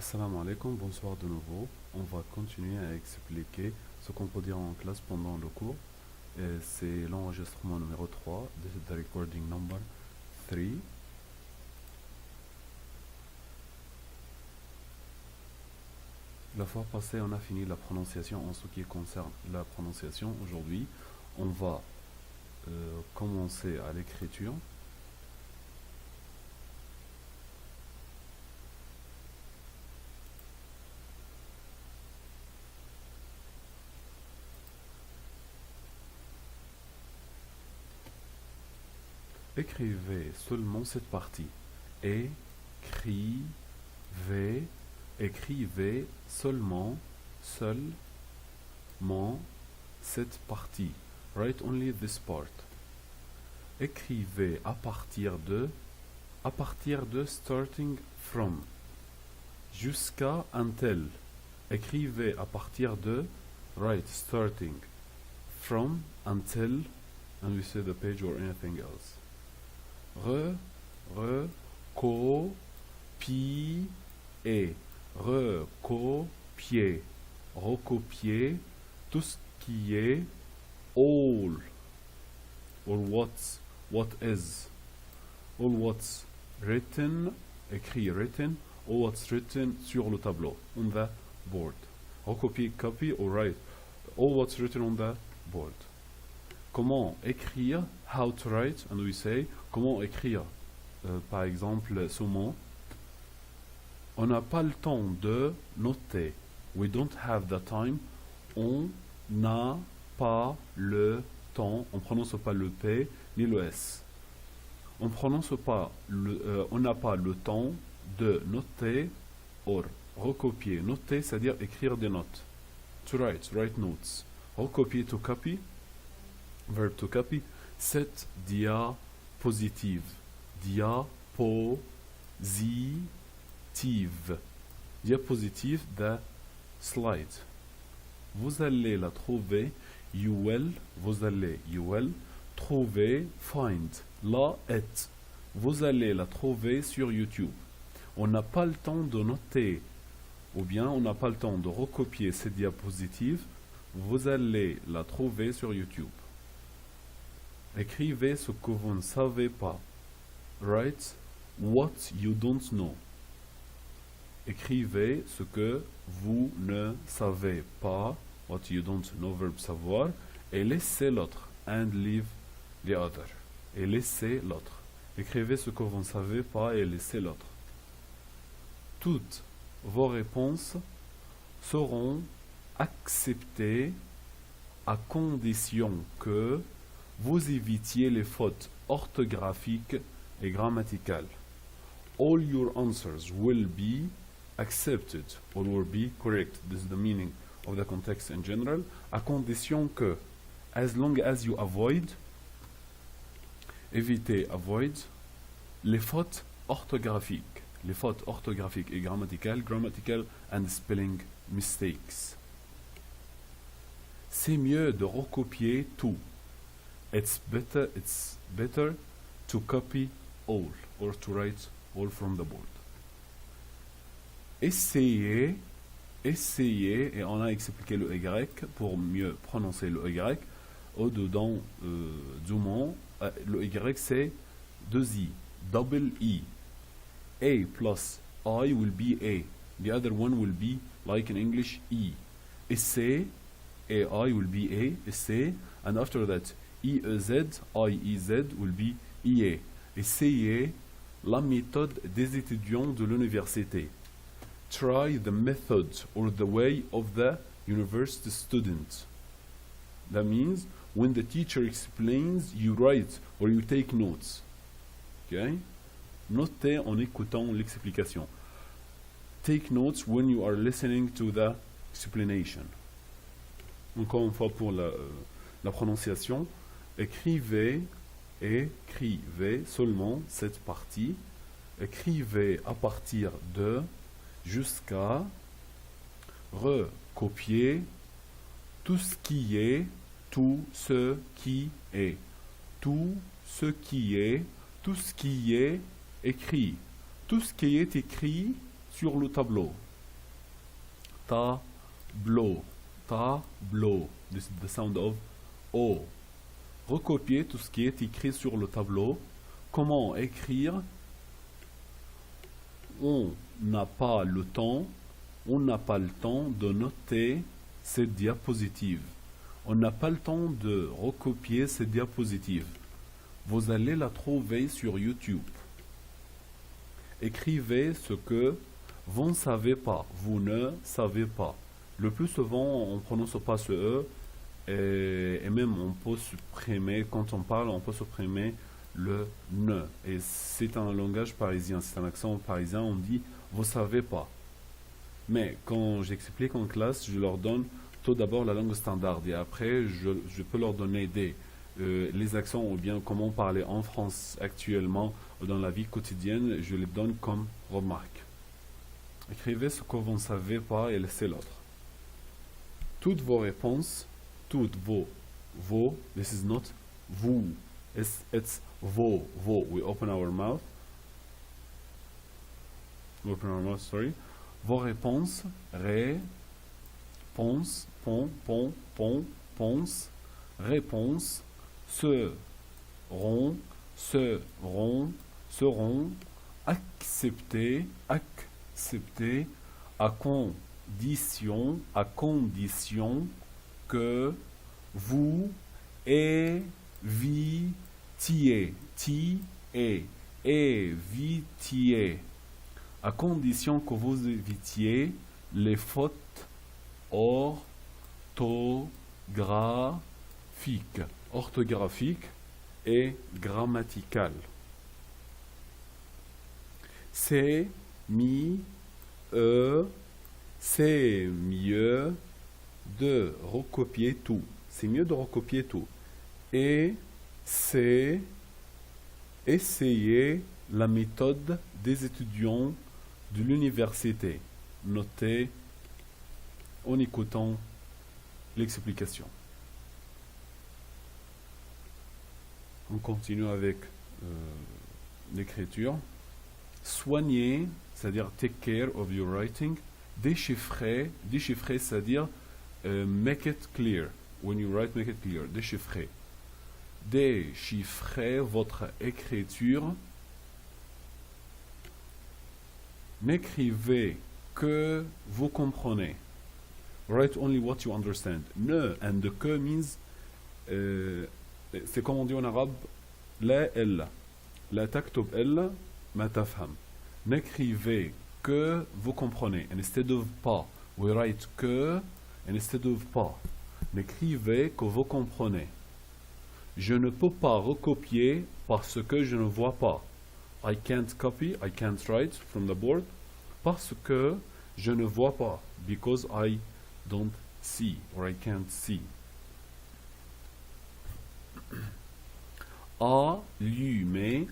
Assalamu alaikum, bonsoir de nouveau. On va continuer à expliquer ce qu'on peut dire en classe pendant le cours. C'est l'enregistrement numéro 3. This is the recording number 3. La fois passée, on a fini la prononciation en ce qui concerne la prononciation. Aujourd'hui, on va commencer à l'écriture. Écrivez seulement cette partie. Écrivez seulement cette partie. Write only this part. Écrivez à partir de starting from, jusqu'à until. Écrivez à partir de, write starting from, until, and we say the page or anything else. Recopier tout ce qui est all or what is all what's written, écrit written, all what's written sur le tableau, on the board. Recopier, copy or write all what's written on the board. Comment écrire, how to write, and we say, comment écrire, par exemple, ce mot. On n'a pas le temps de noter. We don't have the time. On n'a pas le temps. On prononce pas le P ni le S. On n'a pas le temps de noter or recopier. Noter, c'est-à-dire écrire des notes. To write notes. Recopier, to copy. Verb to copy. Cette diapositive. Diapositive, the slide. Vous allez la trouver, you will trouver, find, vous allez la trouver sur YouTube. On n'a pas le temps de noter, ou bien on n'a pas le temps de recopier cette diapositive, vous allez la trouver sur YouTube. Écrivez ce que vous ne savez pas. Write what you don't know. Écrivez ce que vous ne savez pas. What you don't know, verbe savoir. Et laissez l'autre. And leave the other. Et laissez l'autre. Écrivez ce que vous ne savez pas et laissez l'autre. Toutes vos réponses seront acceptées à condition que vous évitiez les fautes orthographiques et grammaticales. All your answers will be accepted or will be correct. This is the meaning of the context in general. À condition que, as long as you avoid, avoid, les fautes orthographiques et grammaticales, grammatical and spelling mistakes. C'est mieux de recopier tout. It's better to copy all or to write all from the board. Essayez, et on a expliqué le Y pour mieux prononcer le Y. Au-dedans du mot, le Y c'est 2 I, double E. A plus I will be A. The other one will be, like in English, E. Essay, AI will be A, essay, and after that, IEZ, IEZ will be IA. Essayez la méthode des étudiants de l'université. Try the method or the way of the university student. That means when the teacher explains, you write or you take notes. Okay? Notez en écoutant l'explication. Take notes when you are listening to the explanation. Encore une fois pour la prononciation. Écrivez seulement cette partie. Écrivez à partir de, jusqu'à, recopier tout ce qui est écrit. Tout ce qui est écrit sur le tableau. tableau. Tableau. This is the sound of O. Recopier tout ce qui est écrit sur le tableau. Comment écrire? On n'a pas le temps de noter cette diapositive. On n'a pas le temps de recopier cette diapositive. Vous allez la trouver sur YouTube. Écrivez ce que vous ne savez pas. Vous ne savez pas. Le plus souvent, on ne prononce pas ce E. Et même on peut supprimer, quand on parle, on peut supprimer le ne. Et c'est un langage parisien, c'est un accent parisien, on dit vous savez pas. Mais quand j'explique en classe, je leur donne tout d'abord la langue standard et après je peux leur donner les accents ou bien comment parler en France actuellement dans la vie quotidienne, je les donne comme remarque. Écrivez ce que vous ne savez pas et laissez l'autre. Toutes vos réponses, toutes vos, this is not vous, it's vos. We open our mouth. Sorry. Vos réponses, réponse, réponse, seront, accepter, à condition que vous évitiez, à condition que vous évitiez les fautes orthographiques et grammaticales. C'est mieux de recopier tout. C'est mieux de recopier tout. Et c'est essayer la méthode des étudiants de l'université. Notez en écoutant l'explication. On continue avec l'écriture. Soigner, c'est-à-dire take care of your writing. Déchiffrer, c'est-à-dire make it clear. When you write, make it clear. Déchiffrer. Déchiffrer votre écriture. N'écrivez que vous comprenez. Write only what you understand. Ne and the que means c'est comme on dit en arabe la elle. La taktub elle ma tafham. N'écrivez que vous comprenez. Instead of pas. We write que instead of pas. N'écrivez que vous comprenez. Je ne peux pas recopier parce que je ne vois pas. I can't copy, I can't write from the board parce que je ne vois pas. Because I don't see or I can't see. Allumer,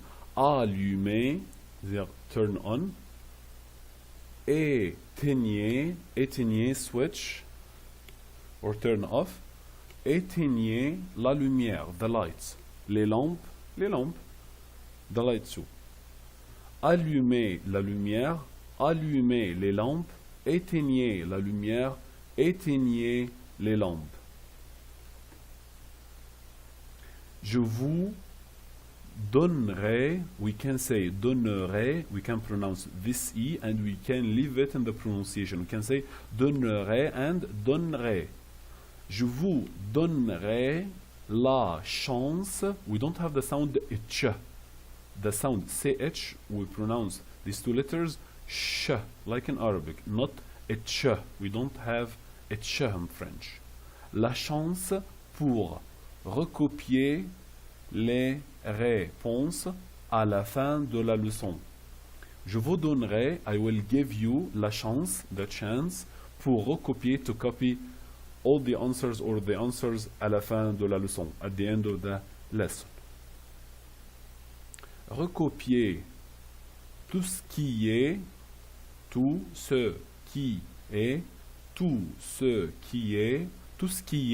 c'est-à-dire turn on. Éteignez, switch or turn off. Éteignez la lumière, the lights. Les lampes, the lights too. Allumez la lumière, allumez les lampes, éteignez la lumière, éteignez les lampes. Je vous donnerai, we can say donnerai, we can pronounce this E and we can leave it in the pronunciation. We can say donnerai and donnerai. Je vous donnerai la chance. We don't have the sound ch. The sound ch, we pronounce these two letters sh, like in Arabic, not ch. We don't have ch in French. La chance pour recopier les réponses à la fin de la leçon. Je vous donnerai, I will give you la chance, the chance, pour recopier, to copy all the answers or the answers à la fin de la leçon, at the end of the lesson. Recopier tout ce qui est, tout ce qui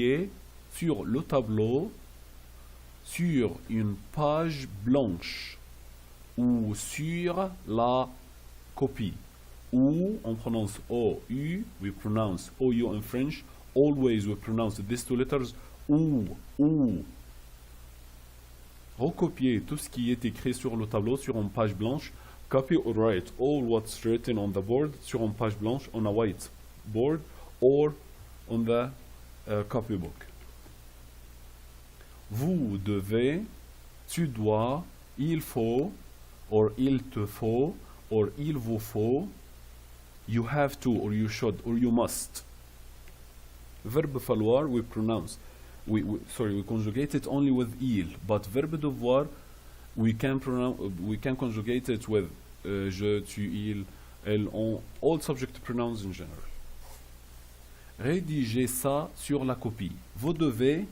est sur le tableau, sur une page blanche ou sur la copie. ou, on prononce O-U, we pronounce O-U in French, always we pronounce these two letters, ou. Recopier tout ce qui est écrit sur le tableau, sur une page blanche. Copy or write all what's written on the board, sur une page blanche, on a white board, or on the copybook. Vous devez, tu dois, il faut, or il te faut, or il vous faut, you have to, or you should, or you must. Verbe falloir, we pronounce. We conjugate it only with il, but verbe devoir, we can conjugate it with je, tu, il, elle, on, all subject pronouns in general. Rédigez ça sur la copie. Vous devez,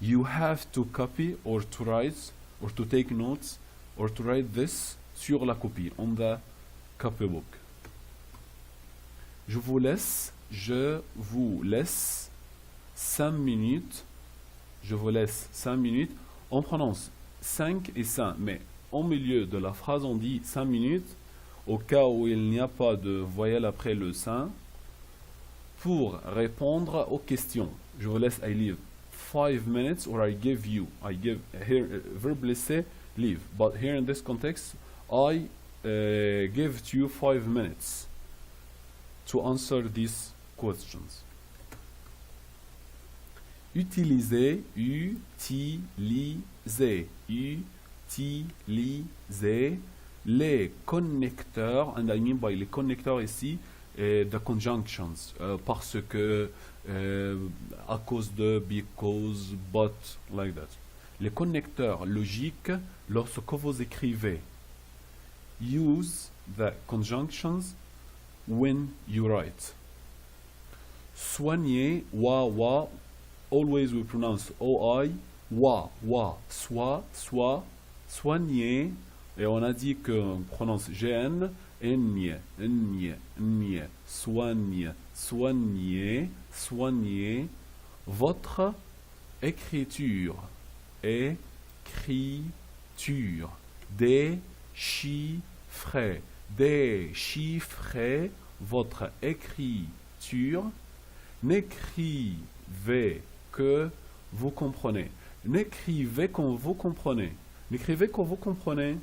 you have to copy or to write or to take notes or to write this sur la copie, on the copybook. Je vous laisse 5 minutes. Je vous laisse 5 minutes. On prononce 5 et 5, mais au milieu de la phrase, on dit 5 minutes, au cas où il n'y a pas de voyelle après le 5, pour répondre aux questions. Je vous laisse, I leave 5 minutes, or I give, here, verbe laisser, leave. But here in this context, I give to you 5 minutes to answer these questions. Utiliser, les connecteurs, and I mean by les connecteurs ici, the conjunctions, parce que, à cause de, because, but, like that. Les connecteurs logiques, lorsque vous écrivez, use the conjunctions when you write. Soigner, wa, always we pronounce oi, wa, soit, soigner, et on a dit qu'on prononce gn, soigner, votre écriture, déchiffrer votre écriture, n'écrivez que vous comprenez. N'écrivez que vous comprenez. N'écrivez que vous comprenez.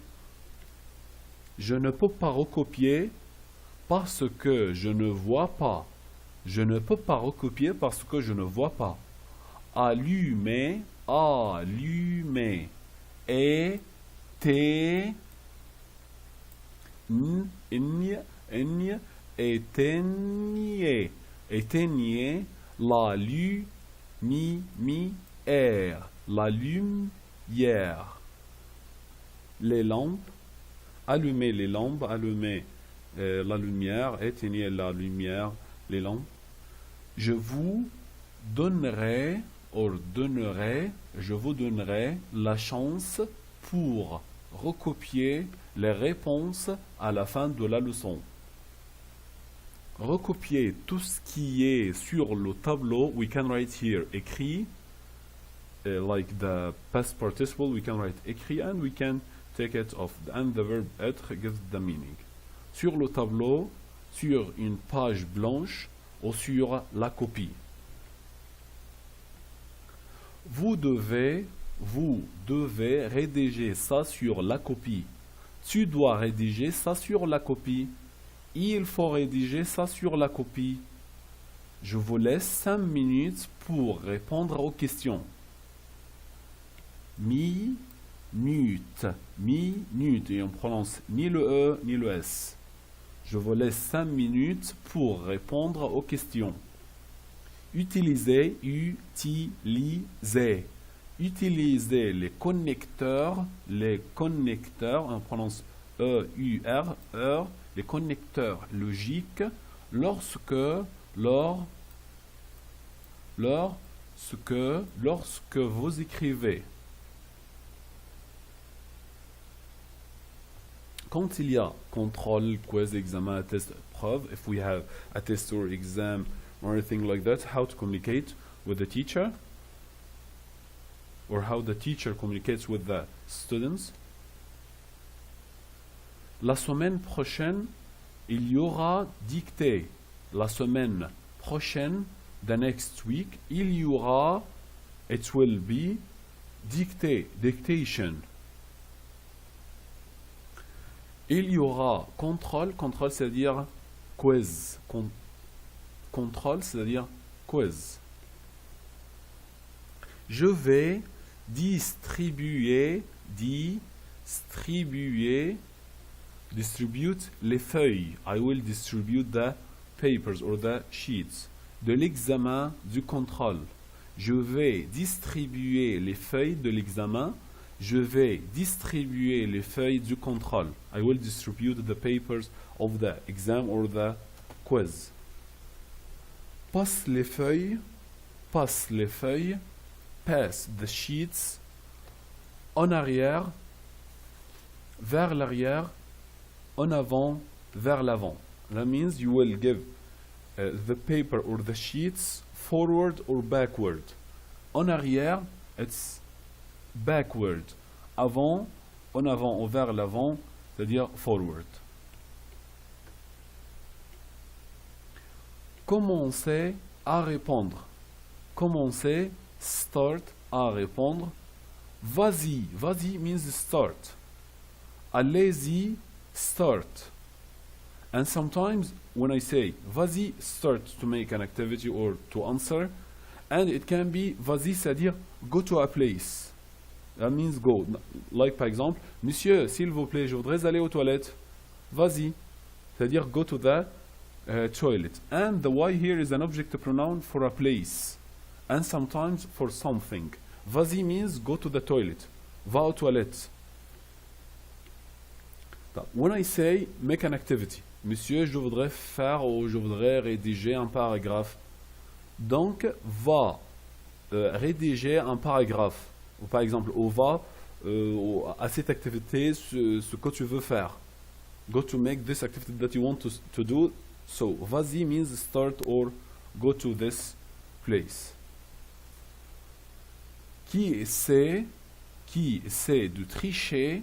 Je ne peux pas recopier parce que je ne vois pas. Je ne peux pas recopier parce que je ne vois pas. Allumer, éteignez, la lumière. Les lampes, allumer les lampes, allumer la lumière, éteigner la lumière, les lampes. Je vous donnerai la chance pour recopier les réponses à la fin de la leçon. Recopier tout ce qui est sur le tableau, we can write here écrit, like the past participle, we can write écrit, and we can take it off, and the verb être gives the meaning. Sur le tableau, sur une page blanche, ou sur la copie. Vous devez rédiger ça sur la copie. Tu dois rédiger ça sur la copie. Il faut rédiger ça sur la copie. Je vous laisse 5 minutes pour répondre aux questions. Minute, et on prononce ni le E ni le S. Je vous laisse 5 minutes pour répondre aux questions. Utilisez les connecteurs, on prononce E-U-R, les connecteurs logiques lorsque vous écrivez. Quand il y a contrôle, quiz, examen, test, preuve, if we have a test or exam or anything like that, how to communicate with the teacher, or how the teacher communicates with the students. La semaine prochaine, Il y aura dictée la semaine prochaine, the next week. Il y aura, it will be, dictée, dictation. Il y aura contrôle, contrôle c'est-à-dire quiz. Contrôle c'est-à-dire quiz. Je vais distribuer distribute les feuilles. I will distribute the papers or the sheets de l'examen du contrôle. Je vais distribuer les feuilles de l'examen. Je vais distribuer les feuilles du contrôle. I will distribute the papers of the exam or the quiz. Passe les feuilles. Passe les feuilles. Pass the sheets. En arrière. Vers l'arrière. En avant. Vers l'avant. That means you will give the paper or the sheets forward or backward. En arrière, it's backward. Avant, en avant ou vers l'avant, c'est-à-dire forward. Commencez à répondre. Commencez, start, à répondre. Vas-y, vas-y means start. Allez-y, start. And sometimes when I say vas-y, start to make an activity or to answer, and it can be vas-y, c'est-à-dire go to a place. That means go. Like par exemple, monsieur, s'il vous plaît, je voudrais aller aux toilettes. Vas-y, c'est-à-dire go to the toilet. And the why here is an object pronoun for a place, and sometimes for something. Vas-y means go to the toilet. Va aux toilettes. When I say make an activity, monsieur, je voudrais faire ou je voudrais rédiger un paragraphe. Donc, va rédiger un paragraphe. Ou par exemple, ou va à cette activité, ce que tu veux faire. Go to make this activity that you want to do. So, vas-y means start or go to this place. Qui essaie de tricher,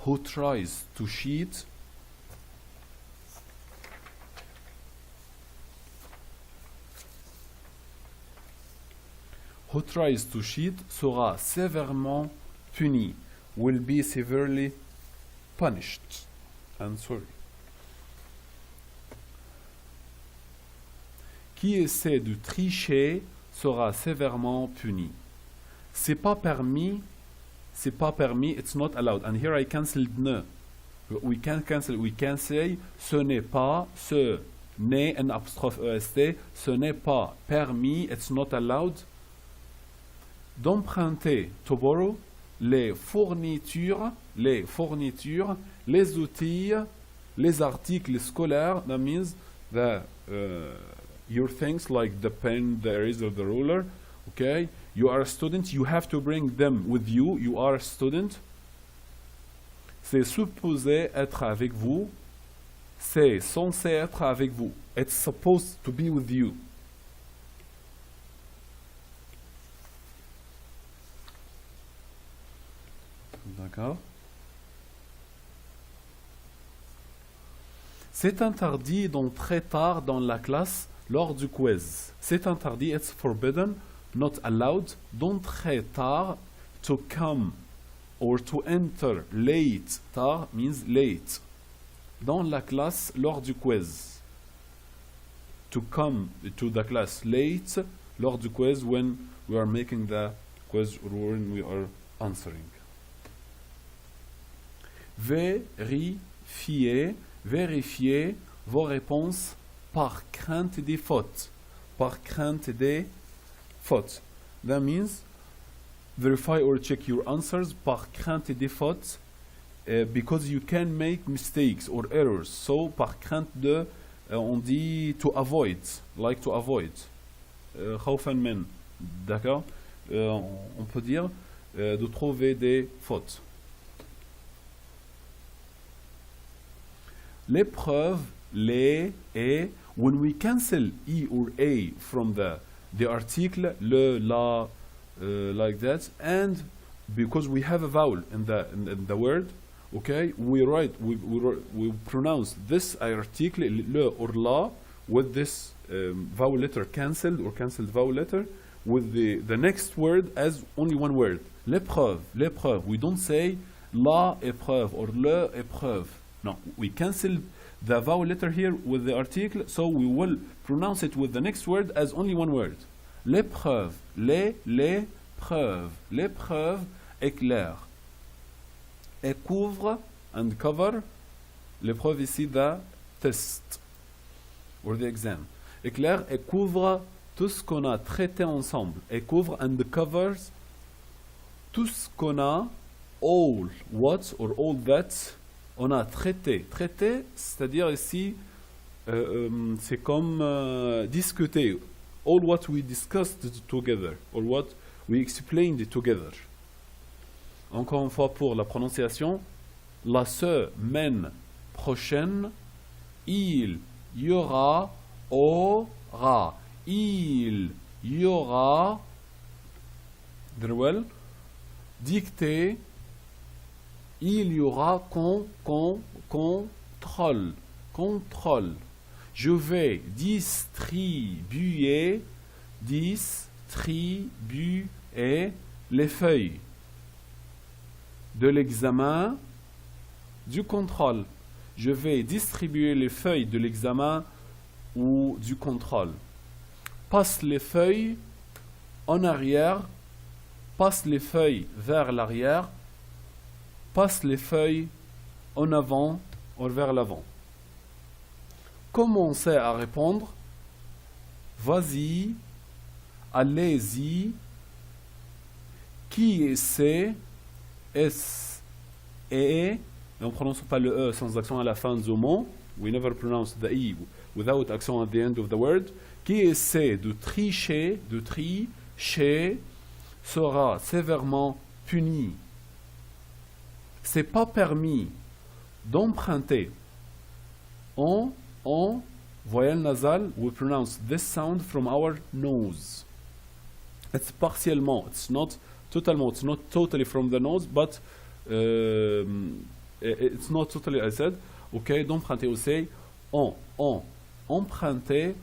who tries to cheat, who tries to cheat sera sévèrement puni, will be severely punished. I'm sorry. Qui essaie de tricher sera sévèrement puni. C'est pas permis, it's not allowed. And here I cancelled ne. We can cancel, we can say ce n'est pas, ce n'est un apostrophe EST, ce n'est pas permis, it's not allowed. D'emprunter, to borrow, les fournitures, les outils, les articles scolaires. That means the your things like the pen, the eraser, the ruler. Okay, you are a student, you have to bring them with you. You are a student. C'est supposé être avec vous. C'est censé être avec vous. It's supposed to be with you. D'accord. C'est interdit d'entrer tard dans la classe lors du quiz. C'est interdit, it's forbidden, not allowed, d'entrer tard, to come or to enter late. Tard means late. Dans la classe lors du quiz. To come to the class late lors du quiz when we are making the quiz or when we are answering. Vérifiez vos réponses par crainte des fautes. Par crainte des fautes. That means verify or check your answers par crainte des fautes because you can make mistakes or errors. So par crainte de, on dit to avoid, like to avoid. خوفا من. D'accord? On peut dire de trouver des fautes. L'épreuve, les, et, when we cancel e or a from the article, le, la, like that, and because we have a vowel in the word, Okay, we pronounce this article, le or la, with this vowel letter cancelled or cancelled vowel letter, with the next word as only one word. L'épreuve, l'épreuve. We don't say la épreuve or le épreuve. No, we cancel the vowel letter here with the article, so we will pronounce it with the next word as only one word. L'épreuve, l'épreuve, l'épreuve éclaire. Et couvre and cover, l'épreuve ici, the test or the exam. Éclaire et couvre tout ce qu'on a traité ensemble. Et couvre and covers tout ce qu'on a, all what or all that on a traité. Traité, c'est-à-dire ici, c'est comme discuter. All what we discussed together, or what we explained together. Encore une fois pour la prononciation, la semaine prochaine, il y aura, aura, il y aura, very well, dictée, il y aura contrôle, contrôle. Je vais distribuer les feuilles de l'examen du contrôle. Je vais distribuer les feuilles de l'examen ou du contrôle. Passe les feuilles en arrière, passe les feuilles vers l'arrière, passe les feuilles en avant ou vers l'avant. Commencez à répondre. Vas-y, allez-y, qui essaie, S, et on ne prononce pas le E sans accent à la fin du mot. We never pronounce the E without accent at the end of the word. Qui essaie de tricher, sera sévèrement puni. C'est pas permis d'emprunter. En voyelle nasale, we pronounce this sound from our nose. It's partiellement, it's not totalement, it's not totally from the nose, but it's not totally, I said. Ok, d'emprunter aussi. Emprunter,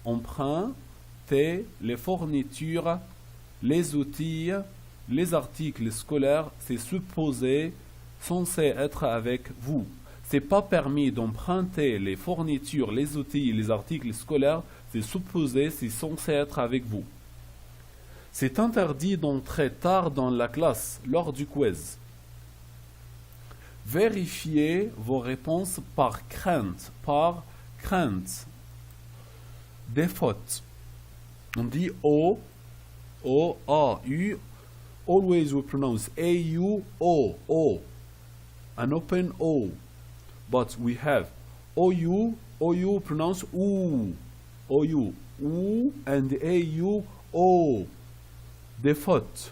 emprunter les fournitures, les outils, les articles scolaires, c'est supposé, censé être avec vous. C'est pas permis d'emprunter les fournitures, les outils, les articles scolaires, c'est supposé, c'est censé être avec vous. C'est interdit d'entrer tard dans la classe lors du quiz. Vérifiez vos réponses par crainte, Des fautes. On dit O, A, U. Always we pronounce A-U, O. An open O. But we have OU pronounce OU, OU, and AU, O. Des fautes.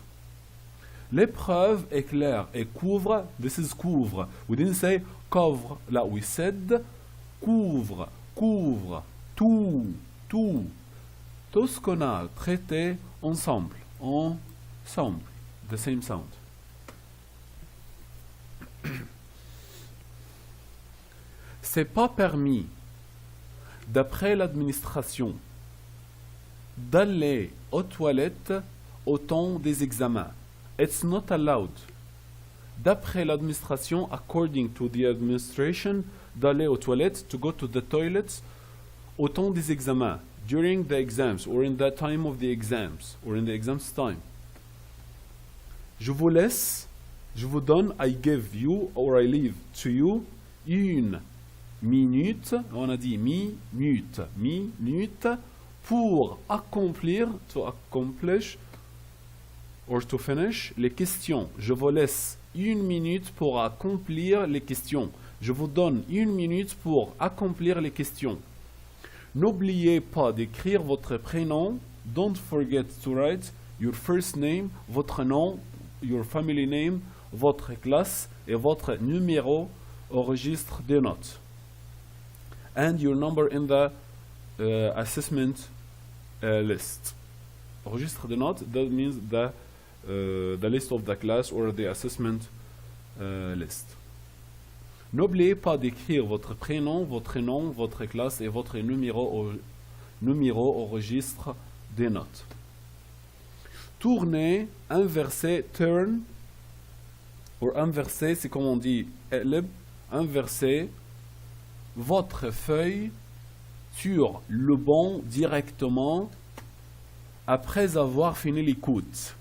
L'épreuve éclaire et couvre, this is couvre. We didn't say couvre, là we said couvre, tout. Tout ce qu'on a traité ensemble, the same sound. C'est pas permis, d'après l'administration, d'aller aux toilettes au temps des examens. It's not allowed. D'après l'administration, according to the administration, d'aller aux toilettes, to go to the toilets, au temps des examens, during the exams, or in the time of the exams, or in the exams time. Je vous laisse, je vous donne, I give you, or I leave to you, une minute, on a dit minute, pour accomplir, to accomplish, or to finish, les questions. Je vous laisse une minute pour accomplir les questions. Je vous donne une minute pour accomplir les questions. N'oubliez pas d'écrire votre prénom. Don't forget to write your first name, votre nom, your family name, votre classe et votre numéro au registre des notes. And your number in the assessment list. Registre de notes, that means the list of the class or the assessment list. N'oubliez pas d'écrire votre prénom, votre nom, votre classe et votre numéro au registre des notes. Tourner, inverser, turn, ou inverser, c'est comme on dit, inverser votre feuille sur le banc directement après avoir fini l'écoute.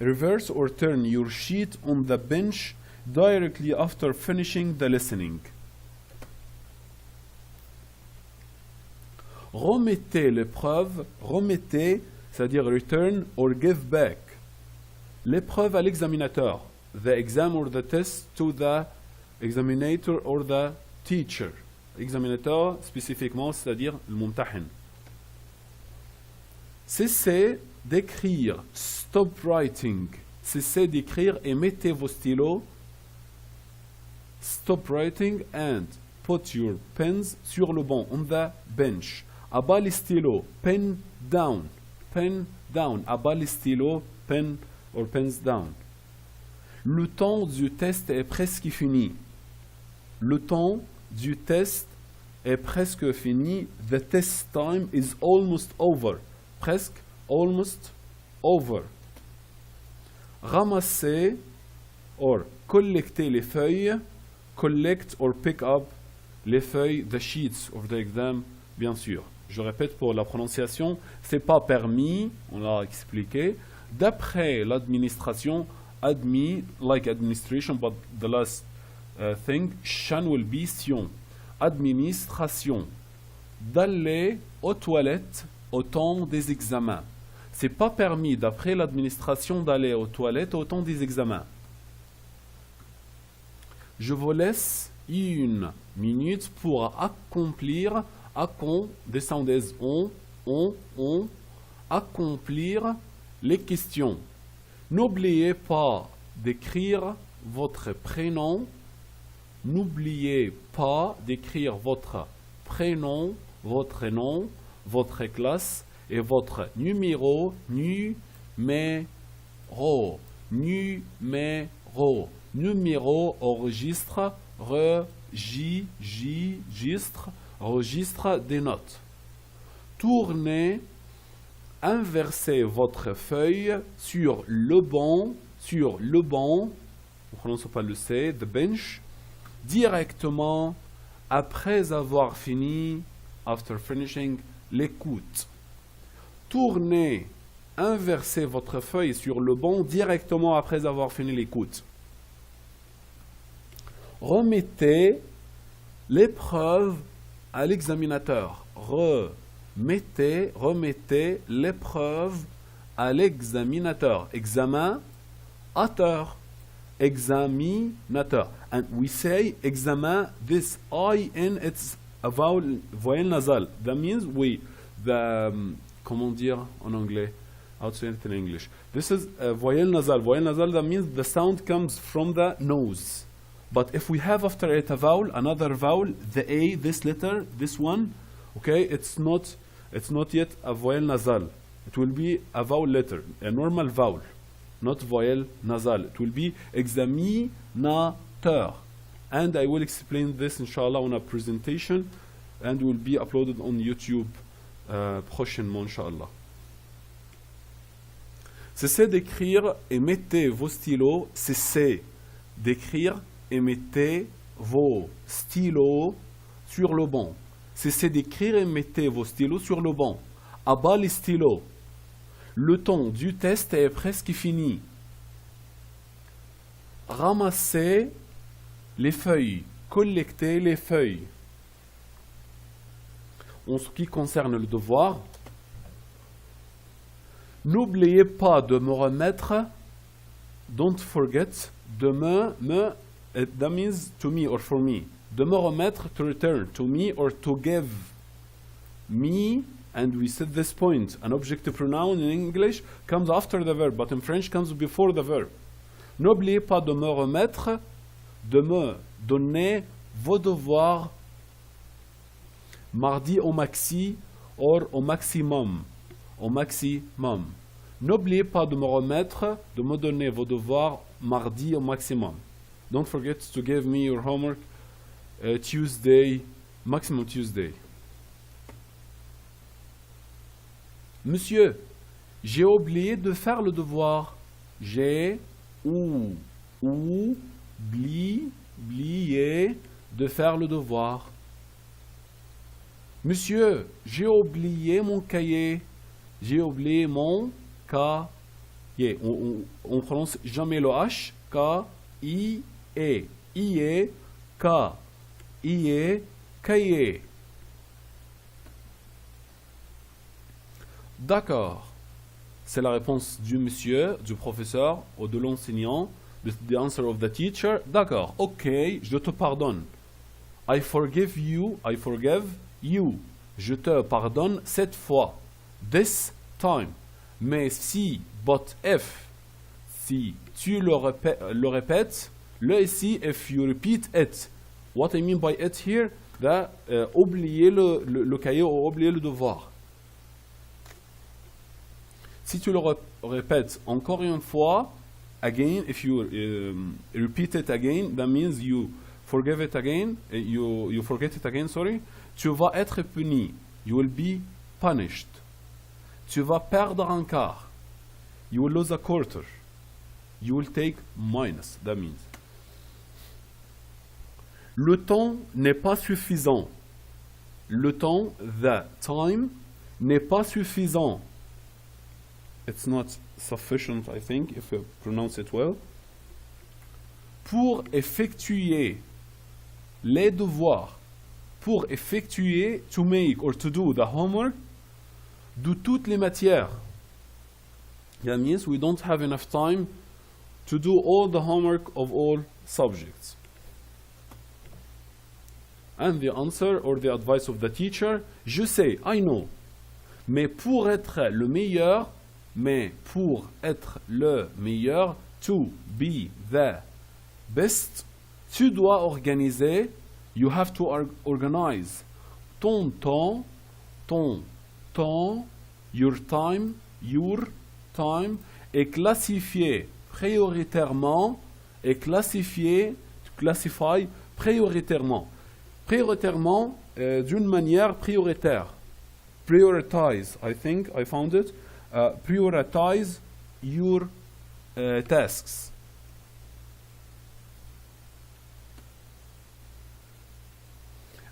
Reverse or turn your sheet on the bench directly after finishing the listening. Remettez l'épreuve, remettez, c'est-à-dire return or give back, l'épreuve à l'examinateur, the exam or the test to the examinator or the teacher. Examinateur spécifiquement, c'est-à-dire le mumtahin. Cessez d'écrire, stop writing. Cessez d'écrire et mettez vos stylos. Stop writing and put your pens sur le banc, on the bench. Abat les stylos, pen down, pen down. Abat les stylos, pen or pens down. Le temps du test est presque fini. Le temps du test est presque fini. The test time is almost over. Presque, almost over. Ramasser or collecter les feuilles. Collect or pick up les feuilles, the sheets of the exam, bien sûr. Je répète pour la prononciation, c'est pas permis, on l'a expliqué. D'après l'administration, admis, like administration, but the last thing, shan will be sion. Administration. D'aller aux toilettes au temps des examens. C'est pas permis, d'après l'administration, d'aller aux toilettes au temps des examens. Je vous laisse 1 minute pour accomplir, accomplir les questions. N'oubliez pas d'écrire votre prénom. N'oubliez pas d'écrire votre prénom, votre nom, votre classe et votre numéro, numéro au registre, registre des notes. Tournez, inversez votre feuille sur le banc, on ne prononce pas le C, the bench, directement après avoir fini, after finishing, l'écoute. Tournez, inversez votre feuille sur le banc directement après avoir fini l'écoute. Remettez l'épreuve à l'examinateur. Remettez l'épreuve à l'examinateur. Examinateur. And we say examen, this I-N, it's a vowel, voyelle nasale. That means comment dire en anglais? How to say it in English? This is a voyelle nasale. Voyelle nasale, that means the sound comes from the nose. But if we have after it a vowel, another vowel, the A, this letter, this one, okay, it's not yet a voyelle nasale. It will be a vowel letter, a normal vowel, not voyelle nasale. It will be examinateur. And I will explain this, inshallah, on a presentation, and will be uploaded on YouTube prochainement, inshallah. Cessez d'écrire et mettez vos stylos. Cessez d'écrire et mettez vos stylos sur le banc. Cessez d'écrire et mettez vos stylos sur le banc. Abat les stylos. Le temps du test est presque fini. Ramassez les feuilles. Collectez les feuilles. En ce qui concerne le devoir, n'oubliez pas de me remettre, don't forget, de that means to me or for me. De me remettre, to return, to me or to give me, and we said this point, an objective pronoun in English comes after the verb, but in French comes before the verb. N'oubliez pas de me remettre, de me donner vos devoirs mardi au maxi or au maximum. Au maximum. N'oubliez pas de me remettre, de me donner vos devoirs mardi au maximum. Don't forget to give me your homework Tuesday, maximum Tuesday. Monsieur, j'ai oublié de faire le devoir. J'ai oublié de faire le devoir. Monsieur, j'ai oublié mon cahier. J'ai oublié mon cahier. On prononce jamais le H. K-I-E. I-E. K-I-E. Cahier. D'accord. C'est la réponse du monsieur, du professeur ou de l'enseignant. The answer of the teacher. D'accord. Ok, je te pardonne. I forgive you. I forgive you. Je te pardonne cette fois. This time. Mais si, but if, si tu le répètes, le ici, if you repeat it. What I mean by it here, oublier le cahier ou oublier le devoir. Si tu le répètes encore une fois, again, if you repeat it again, that means you forgive it again, you forget it again, sorry, tu vas être puni. You will be punished. Tu vas perdre un quart. You will lose a quarter. You will take minus, that means. Le temps n'est pas suffisant. Le temps, the time, n'est pas suffisant. It's not sufficient, I think, if you pronounce it well. Pour effectuer les devoirs, pour effectuer, to make or to do the homework, de toutes les matières. That means we don't have enough time to do all the homework of all subjects. And the answer or the advice of the teacher, je sais, I know. Mais pour être le meilleur, to be the best, tu dois organiser, you have to organize ton temps, your time, est classifié prioritairement, classify prioritairement. Prioritairement, d'une manière prioritaire. Prioritize, I think, I found it. Prioritize your tasks.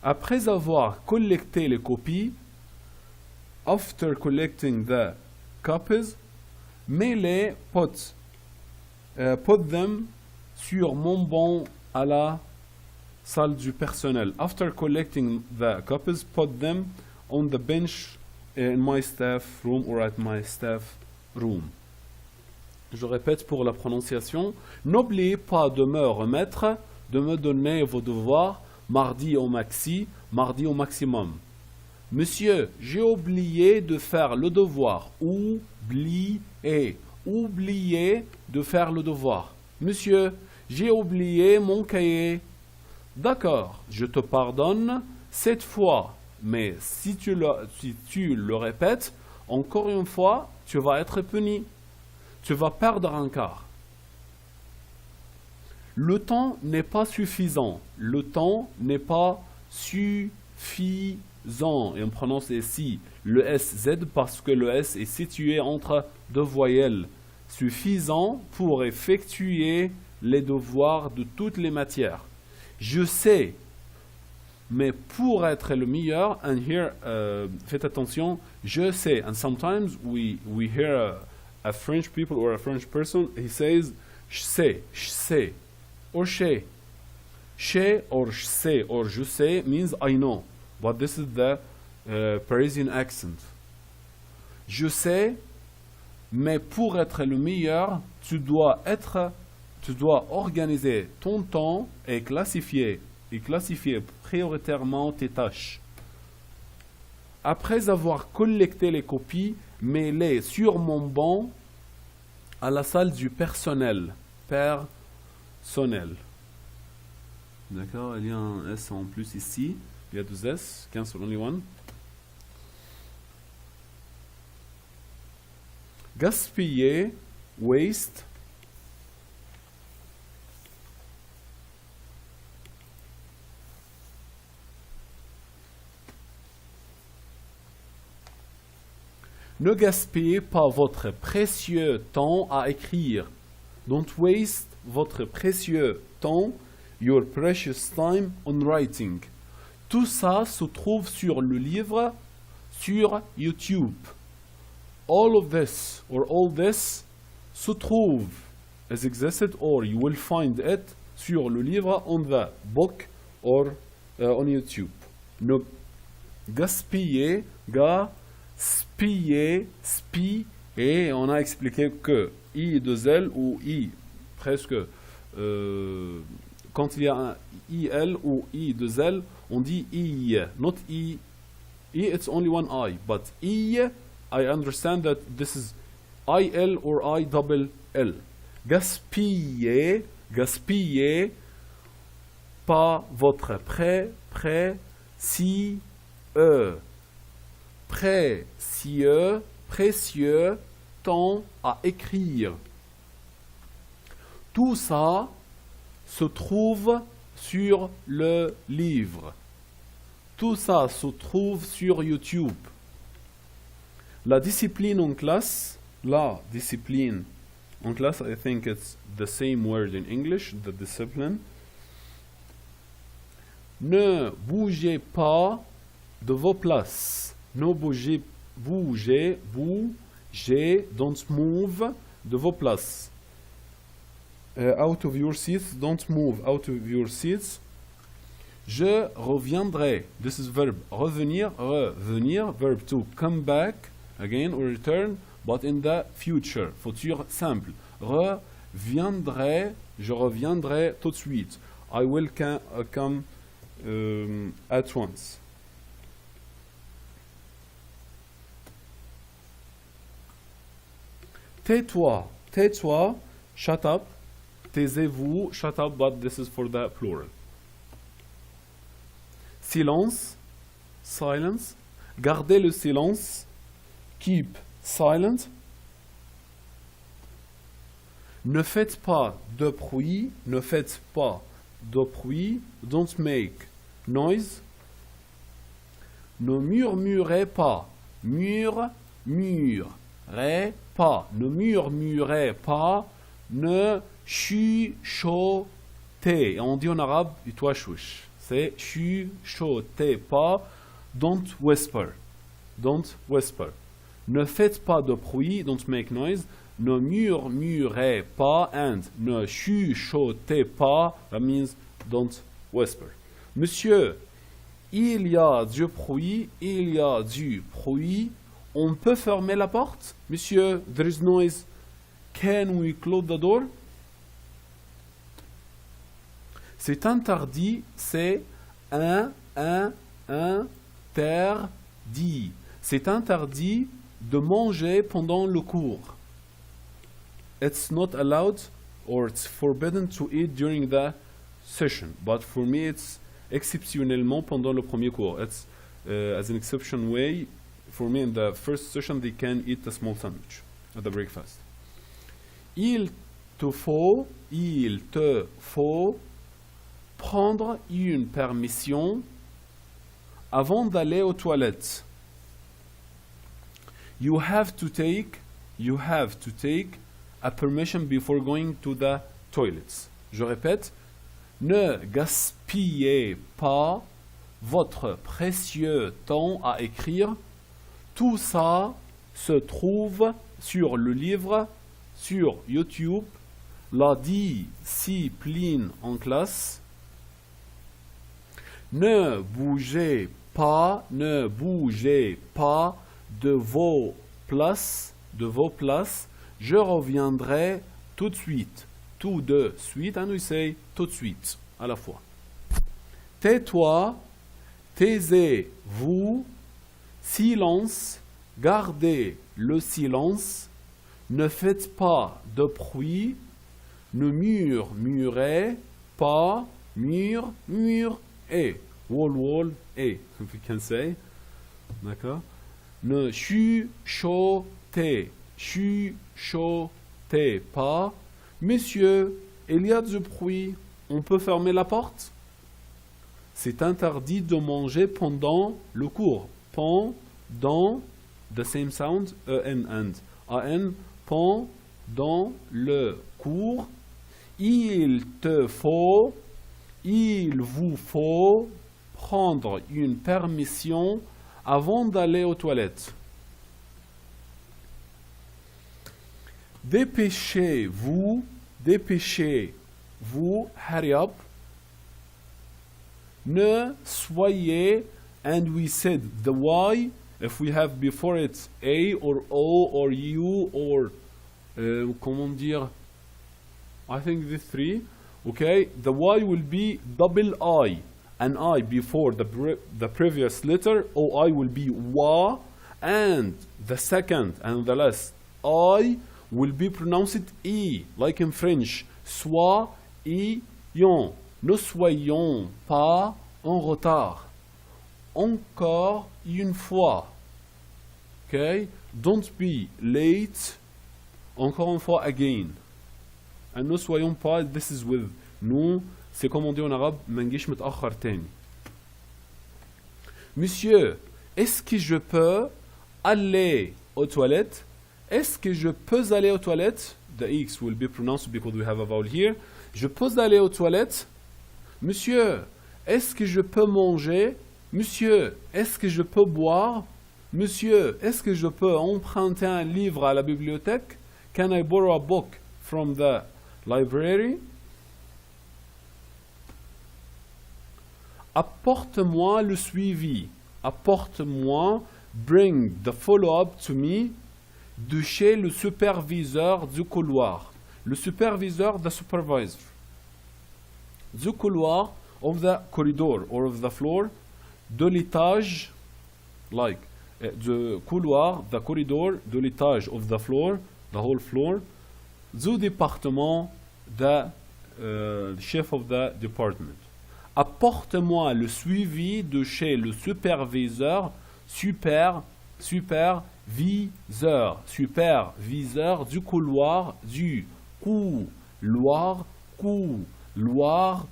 Après avoir collecté les copies, after collecting the copies, mets-les, put them sur mon banc à la salle du personnel. After collecting the copies, put them on the bench in my staff room or at my staff room. Je répète pour la prononciation. N'oubliez pas de me remettre, de me donner vos devoirs mardi au maximum. Monsieur, j'ai oublié de faire le devoir. Oublié de faire le devoir. Monsieur, j'ai oublié mon cahier. D'accord, je te pardonne cette fois. Mais si tu le répètes, encore une fois, tu vas être puni. Tu vas perdre un quart. Le temps n'est pas suffisant. Le temps n'est pas suffisant. Et on prononce ici le SZ parce que le S est situé entre deux voyelles. Suffisant pour effectuer les devoirs de toutes les matières. Je sais, mais pour être le meilleur, and here, faites attention, je sais. And sometimes we hear a French people or a French person, he says, je sais, or she or je sais means I know, but this is the Parisian accent. Je sais, mais pour être le meilleur, tu dois organiser ton temps et classifier prioritairement tes tâches. Après avoir collecté les copies, mets-les sur mon banc à la salle du personnel. Personnel. D'accord, il y a un S en plus ici. Il y a deux S, cancel only one. Gaspiller, waste. Ne gaspillez pas votre précieux temps à écrire. Don't waste votre précieux temps, your precious time on writing. Tout ça se trouve sur le livre, sur YouTube. All of this, or all this, se trouve, is existed, or you will find it, sur le livre, on the book, or on YouTube. Ne gaspiller, gaspiller, spi, et on a expliqué que I de L ou I, presque, quand il y a un IL ou I de L, on dit I, not I. I, it's only one I, but I understand that this is IL or I double L. Gaspiller, gaspiller, pas votre précieux, précieux temps à écrire. Tout ça se trouve sur le livre. Tout ça se trouve sur YouTube. La discipline en classe, I think it's the same word in English, the discipline. Ne bougez pas de vos places. Ne bougez, don't move de vos places. Out of your seats, don't move out of your seats. Je reviendrai. This is verb. Revenir, revenir. Verb to come back, again, or return, but in the future. Futur simple. Reviendrai, je reviendrai tout de suite. I will come at once. Tais-toi, tais-toi, shut up. Taisez-vous, shut up, but this is for the plural. Silence, silence. Gardez le silence. Keep silent. Ne faites pas de bruit. Ne faites pas de bruit. Don't make noise. Ne murmurez pas. Murmurez pas. Ne murmurez pas. Ne chuchotez. On dit en arabe, toi chouche. C'est chuchotez pas. Don't whisper. Don't whisper. Ne faites pas de bruit. Don't make noise. Ne murmurez pas. And ne chuchotez pas. That means don't whisper. Monsieur, il y a du bruit. Il y a du bruit. On peut fermer la porte? Monsieur, there is noise. Can we close the door? C'est interdit, c'est interdit. C'est interdit de manger pendant le cours. It's not allowed or it's forbidden to eat during the session. But for me, it's exceptionnellement pendant le premier cours. It's as an exception way. For me, in the first session, they can eat a small sandwich at the breakfast. Il te faut prendre une permission avant d'aller aux toilettes. You have to take a permission before going to the toilets. Je répète, ne gaspillez pas votre précieux temps à écrire. Tout ça se trouve sur le livre, sur YouTube, la discipline en classe. Ne bougez pas de vos places, Je reviendrai tout de suite. Tout de suite, and we say tout de suite, à la fois. Tais-toi, taisez-vous, silence, gardez le silence, ne faites pas de bruit, ne murmurez pas, et wall, et, if we can say, d'accord? Ne chuchotez chuchotez pas. Monsieur, il y a du bruit, on peut fermer la porte? C'est interdit de manger pendant le cours. Pendant, the same sound, E-N and A-N, pendant le cours. Il vous faut prendre une permission avant d'aller aux toilettes. Dépêchez-vous, hurry up. Ne soyez, and we said the Y, if we have before it A or O or U or, comment dire, I think the three, okay, the Y will be double I, an I before the previous letter, OI will be wa, and the second and the last I will be pronounced E, like in French, soyons. Ne soyons pas en retard. Encore une fois. Okay? Don't be late. Encore une fois, again. And ne soyons pas, this is with nous, c'est comme on dit en arabe, ما نجيش متأخر تاني. Monsieur, est-ce que je peux aller aux toilettes? Est-ce que je peux aller aux toilettes? The X will be pronounced because we have a vowel here. Je peux aller aux toilettes? Monsieur, est-ce que je peux manger? Monsieur, est-ce que je peux boire? Monsieur, est-ce que je peux emprunter un livre à la bibliothèque? Can I borrow a book from the library? Apporte-moi le suivi. Apporte-moi, bring the follow-up to me, de chez le superviseur du couloir. Le superviseur, the supervisor. Du couloir, of the corridor or of the floor, de l'étage, like, du couloir, the corridor, de l'étage of the floor, the whole floor, du département, the chef of the department. Apporte-moi le suivi de chez le superviseur, superviseur du couloir, couloir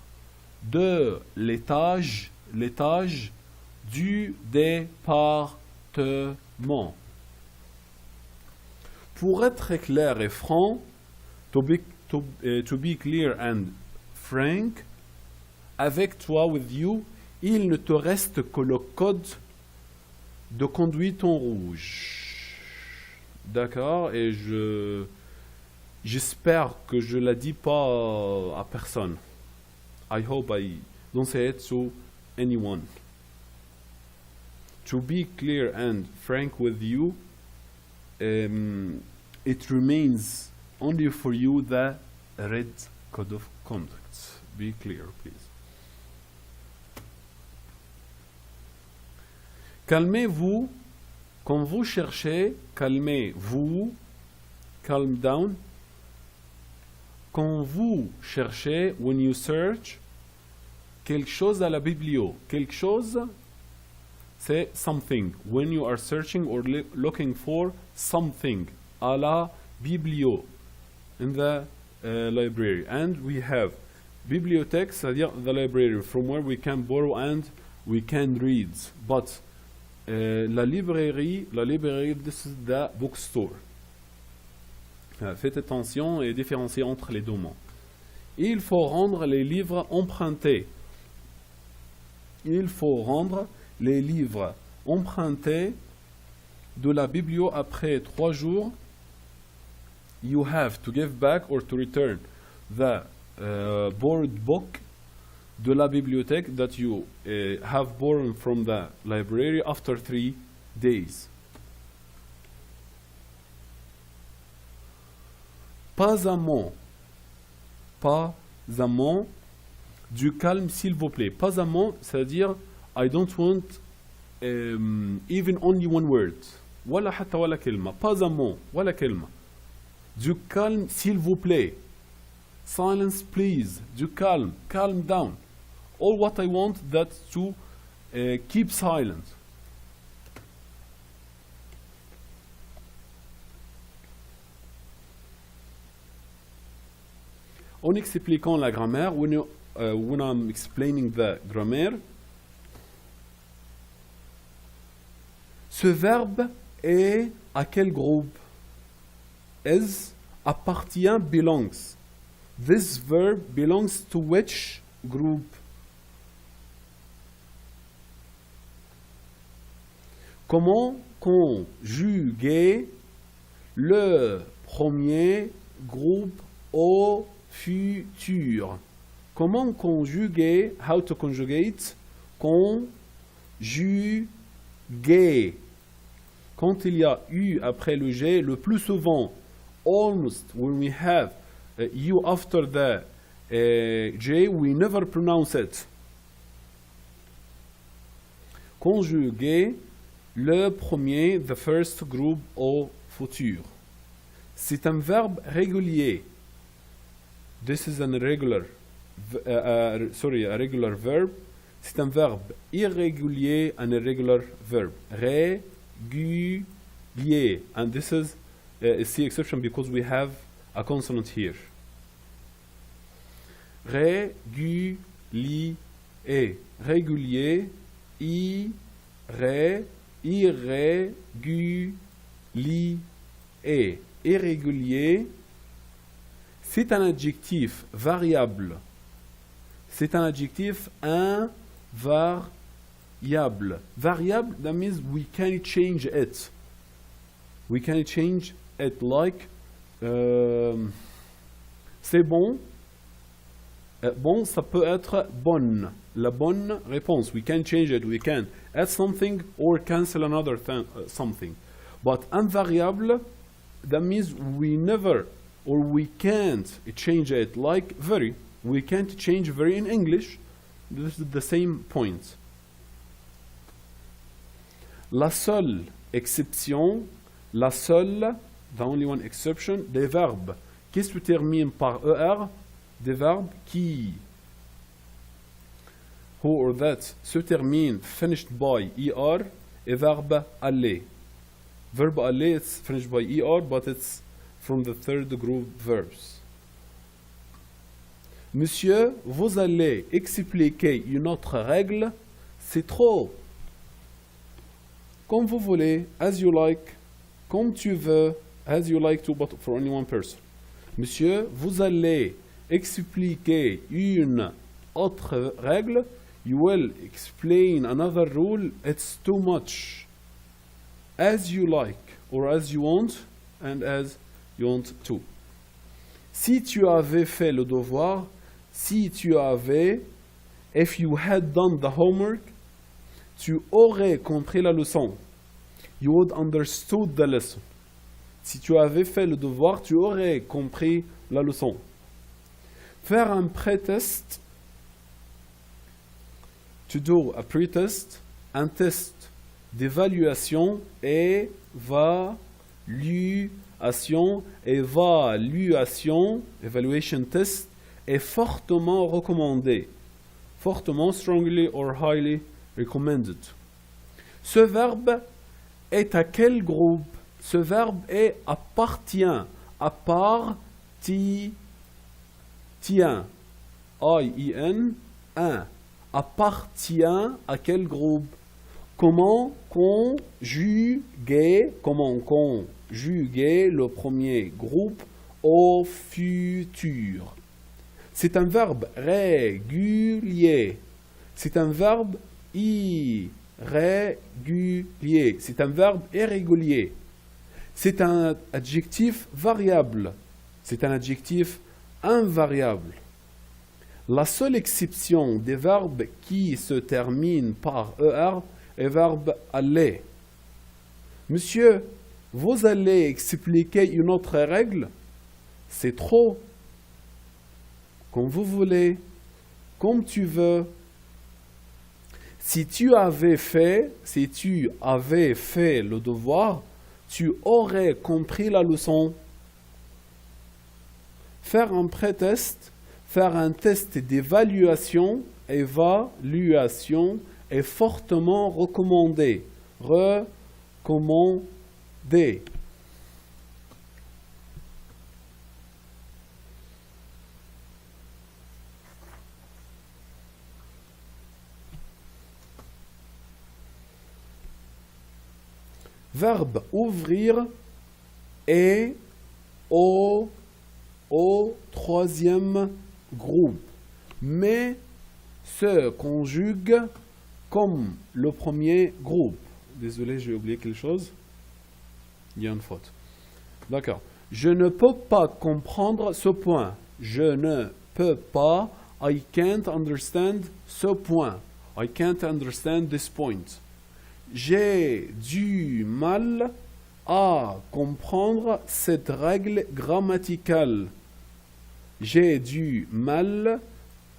de l'étage du département. Pour être clair et franc, to be clear and frank, avec toi, with you, il ne te reste que le code de conduite en rouge. D'accord? Et j'espère que je ne la dis pas à personne. I hope I don't say it to anyone. To be clear and frank with you, it remains only for you the red code of conduct. Be clear, please. Calmez-vous quand vous cherchez, calmez-vous, calm down. Quand vous cherchez, when you search, quelque chose à la biblio. Quelque chose, c'est something. When you are searching or looking for something à la biblio, in the library. And we have bibliothèque, c'est-à-dire the library, from where we can borrow and we can read. But la librairie, this is the bookstore. Faites attention et différenciez entre les deux mots. Il faut rendre les livres empruntés. Il faut rendre les livres empruntés de la biblio après 3 jours. You have to give back or to return the borrowed book de la bibliothèque that you have borrowed from the library after 3 days. Pas un mot, du calme s'il vous plaît. Pas un mot, c'est-à-dire I don't want even only one word. ولا حتى ولا كلمة. Pas un mot, ولا كلمة. Du calme s'il vous plaît. Silence please. Du calme, calm down. All what I want that to keep silent. en expliquant la grammaire, when I'm explaining the grammar, ce verbe est à quel groupe? Is appartient, belongs. This verb belongs to which group? Comment conjuguer le premier groupe au futur? Comment conjuguer? How to conjugate? Conjuguer. Quand il y a U après le G, le plus souvent, almost, when we have U after the J, we never pronounce it. Conjuguer le premier, the first group au futur. C'est un verbe régulier. This is an irregular, a regular verb. C'est un verbe irrégulier, an irregular verb. Régulier. And this is the exception because we have a consonant here. Régulier. Régulier. Irrégulier. Irrégulier. C'est un adjectif variable. C'est un adjectif invariable. Variable, that means we can change it. We can change it like c'est bon. Bon, ça peut être bonne. La bonne réponse. We can change it. We can add something or cancel another something. But invariable, that means we never or we can't change it like very. We can't change very in English. This is the same point. La seule exception, the only one exception, des verbes qui se terminent par ER, des verbes qui, who or that, se terminent finished by ER, et verbe aller. Verbe aller, it's finished by ER, but it's from the third group verbs. Monsieur, vous allez expliquer une autre règle, c'est trop. Comme vous voulez, as you like, comme tu veux, as you like to, but for only one person. Monsieur, vous allez expliquer une autre règle, you will explain another rule, it's too much. As you like, or as you want, and as you want to. Si tu avais fait le devoir, si tu avais, if you had done the homework, tu aurais compris la leçon. You would understood the lesson. Si tu avais fait le devoir, tu aurais compris la leçon. Faire un pré-test. To do a pre-test, un test d'évaluation, évaluation test, est fortement recommandé. Fortement, strongly or highly recommended. Ce verbe est à quel groupe? Ce verbe est appartient. Tient. I-N, un. Appartient à quel groupe? Comment conjuguer le premier groupe au futur? C'est un verbe régulier. C'est un verbe irrégulier. C'est un verbe irrégulier. C'est un adjectif variable. C'est un adjectif invariable. La seule exception des verbes qui se terminent par ER est verbe aller. Monsieur, vous allez expliquer une autre règle? C'est trop. Comme vous voulez, comme tu veux. Si tu avais fait le devoir, tu aurais compris la leçon. Faire un pré-test, faire un test d'évaluation, évaluation est fortement recommandé. Recommandé. Verbe ouvrir est au troisième groupe, mais se conjugue comme le premier groupe. Désolé, j'ai oublié quelque chose. Il y a une faute. D'accord. Je ne peux pas comprendre ce point. Je ne peux pas. I can't understand ce point. I can't understand this point. J'ai du mal à comprendre cette règle grammaticale. J'ai du mal.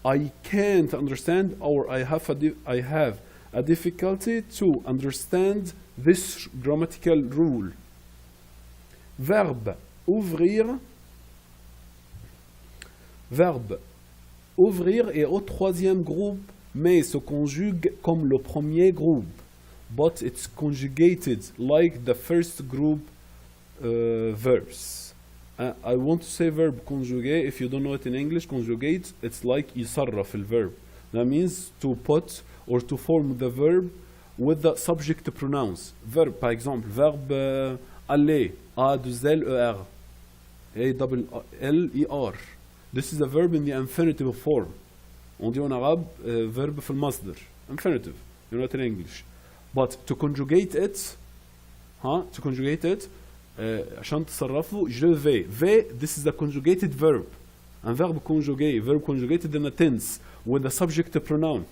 I can't understand, or I have a difficulty to understand this grammatical rule. Verbe ouvrir. Verbe ouvrir est au troisième groupe, mais se conjugue comme le premier groupe. But it's conjugated like the first group verbs. I want to say verb conjugate. If you don't know it in English, conjugate, it's like يصرف الverb. That means to put or to form the verb with the subject pronouns. Verb, par exemple, verbe aller, A-2-L-E-R, A-double-L-E-R. This is a verb in the infinitive form. On dit en arabe, verbe في المصدر, infinitive, you know it in English. But to conjugate it, عشان تصرفه, je vais. V, this is a conjugated verb. Un verbe conjugué, verb conjugated in a tense, with a subject pronoun.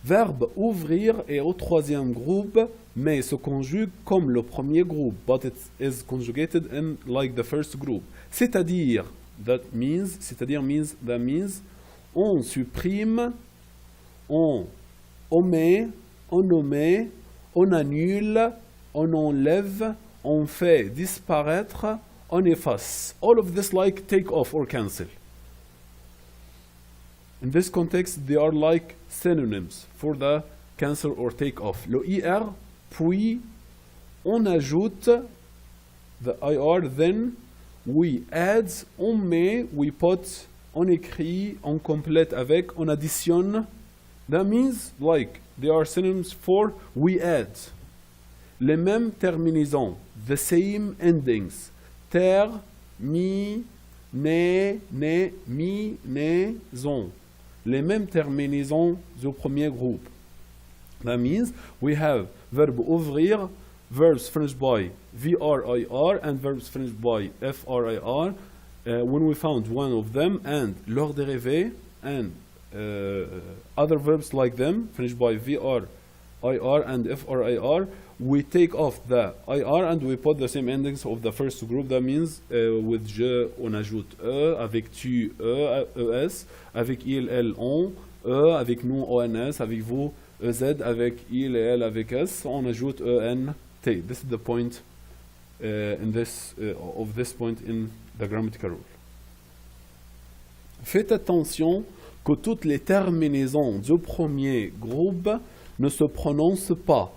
Verbe ouvrir est au troisième groupe, mais se conjugue comme le premier groupe, but it is conjugated in like the first group. C'est-à-dire, that means, on supprime, on omet, on annule, on enlève, on fait disparaître, on efface. All of this like take off or cancel. In this context, they are like synonyms for the cancel or take off. Le IR, puis, on ajoute the IR, then, we add, on met, we put, on écrit, on complète avec, on additionne. That means, like, they are synonyms for we add. Les mêmes terminaisons, the same endings. Ter, mi, ne, mi, ne, zon. Les mêmes terminaisons du premier groupe. That means we have verbe ouvrir, verbs finished by VRIR, and verbs finished by FRIR. When we found one of them, and leur dérivé, and other verbs like them, finished by VRIR and FRIR, we take off the IR and we put the same endings of the first group. That means with je, on ajoute E, avec tu, E, ES, avec il, elle, on, E, avec nous, ONS, avec vous, EZ, avec il et elle, avec S, on ajoute EN, T. This is the point of this point in the grammatical rule. Faites attention que toutes les terminaisons du premier groupe ne se prononcent pas,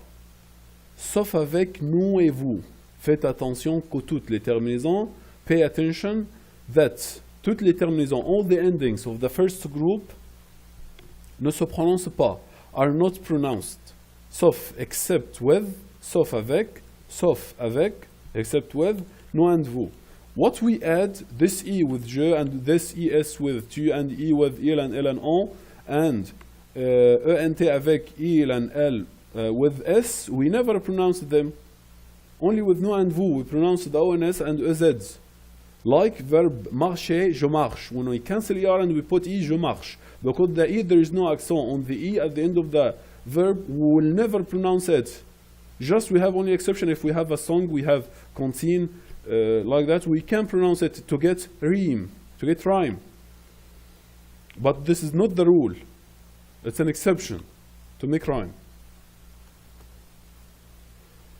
sauf avec nous et vous. Faites attention que toutes les terminaisons, pay attention that toutes les terminaisons, all the endings of the first group ne se prononcent pas, are not pronounced, sauf, except with, sauf avec, except with, nous and vous. What we add, this E with je, and this ES with tu, and E with il and L and on, and ENT avec il and L with S, we never pronounce them. Only with nous and vous, we pronounce the ONS and EZs. Like verb marcher, je marche. When we cancel ER and we put E, je marche. Because the E, there is no accent on the E at the end of the verb, we will never pronounce it. Just we have only exception if we have a song, we have contine, like that, we can pronounce it to get rhyme, But this is not the rule. It's an exception to make rhyme.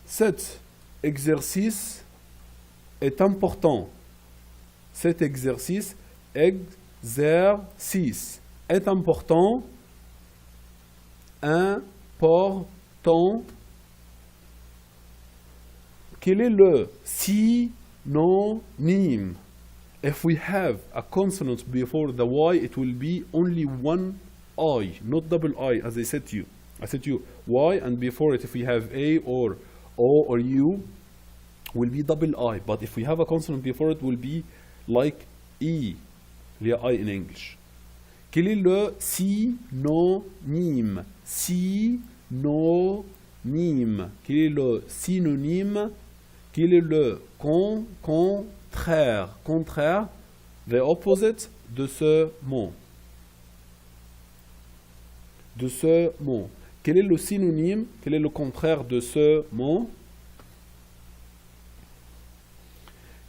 Cet exercice est important. Cet exercice est important. Important. Quel est le synonyme? If we have a consonant before the Y, it will be only one I, not double I, as I said to you. I said to you, Y, and before it, if we have A or O or U, will be double I. But if we have a consonant before it, will be like E, li I in English. Quel est le synonyme? Synonyme. Quel est le synonyme? Quel est le contraire? Contraire, the opposite de ce mot. De ce mot. Quel est le synonyme? Quel est le contraire de ce mot?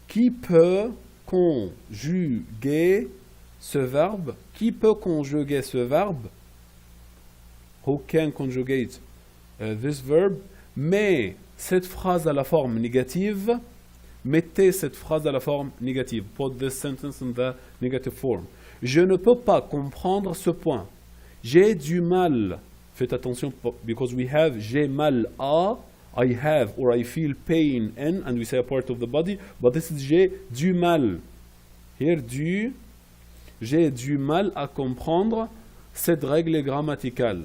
Qui peut conjuguer ce verbe? Qui peut conjuguer ce verbe? Who can conjugate this verb? Mais cette phrase à la forme négative, mettez cette phrase à la forme négative. Put this sentence in the negative form. Je ne peux pas comprendre ce point. J'ai du mal. Faites attention, because we have j'ai mal à, I have or I feel pain in, and we say a part of the body, but this is j'ai du mal. Here, j'ai du mal à comprendre cette règle grammaticale.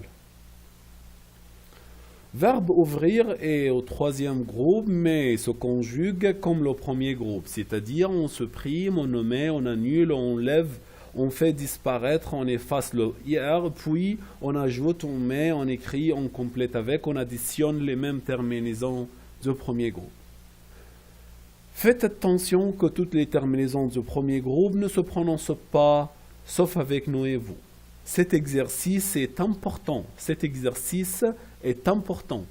Verbe ouvrir est au troisième groupe, mais se conjugue comme le premier groupe, c'est-à-dire on supprime, on omet, on annule, on lève, on fait disparaître, on efface le IR, puis on ajoute, on met, on écrit, on complète avec, on additionne les mêmes terminaisons du premier groupe. Faites attention que toutes les terminaisons du premier groupe ne se prononcent pas, sauf avec nous et vous. Cet exercice est important. Cet exercice est important.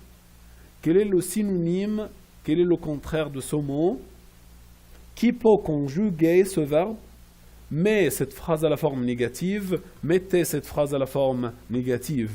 Quel est le synonyme? Quel est le contraire de ce mot? Qui peut conjuguer ce verbe? Mais cette phrase à la forme négative, mettez cette phrase à la forme négative.